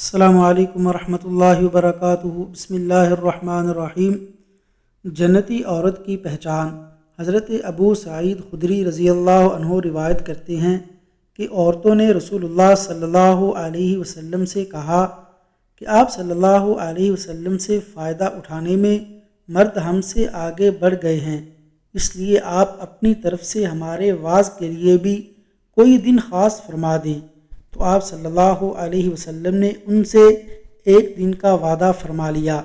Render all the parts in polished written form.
السلام علیکم ورحمۃ اللہ وبرکاتہ۔ بسم اللہ الرحمن الرحیم۔ جنتی عورت کی پہچان۔ حضرت ابو سعید خدری رضی اللہ عنہ روایت کرتے ہیں کہ عورتوں نے رسول اللہ صلی اللہ علیہ وسلم سے کہا کہ آپ صلی اللہ علیہ وسلم سے فائدہ اٹھانے میں مرد ہم سے آگے بڑھ گئے ہیں، اس لیے آپ اپنی طرف سے ہمارے واعظ کے لیے بھی کوئی دن خاص فرما دیں۔ تو آپ صلی اللہ علیہ وسلم نے ان سے ایک دن کا وعدہ فرما لیا۔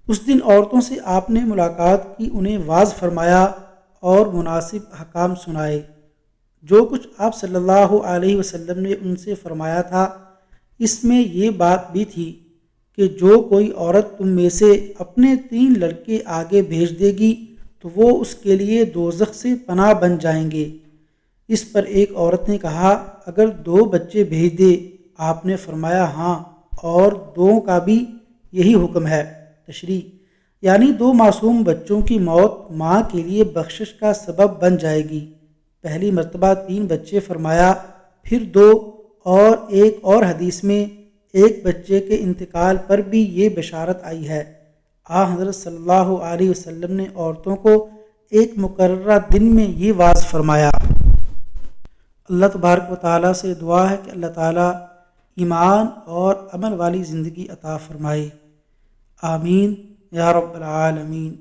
اس دن عورتوں سے آپ نے ملاقات کی، انہیں واعظ فرمایا اور مناسب احکام سنائے۔ جو کچھ آپ صلی اللہ علیہ وسلم نے ان سے فرمایا تھا، اس میں یہ بات بھی تھی کہ جو کوئی عورت تم میں سے اپنے 3 لڑکے آگے بھیج دے گی تو وہ اس کے لیے دوزخ سے پناہ بن جائیں گے۔ اس پر ایک عورت نے کہا، اگر 2 بچے بھیج دے؟ آپ نے فرمایا ہاں، اور 2 کا بھی یہی حکم ہے۔ تشریح یعنی 2 معصوم بچوں کی موت ماں کے لیے بخشش کا سبب بن جائے گی۔ پہلی مرتبہ 3 بچے فرمایا، پھر 2، اور ایک اور حدیث میں ایک بچے کے انتقال پر بھی یہ بشارت آئی ہے۔ حضرت صلی اللہ علیہ وسلم نے عورتوں کو ایک مقررہ دن میں یہ واعظ فرمایا۔ اللہ تبارک و تعالیٰ سے دعا ہے کہ اللہ تعالیٰ ایمان اور عمل والی زندگی عطا فرمائے۔ آمین یا رب العالمین۔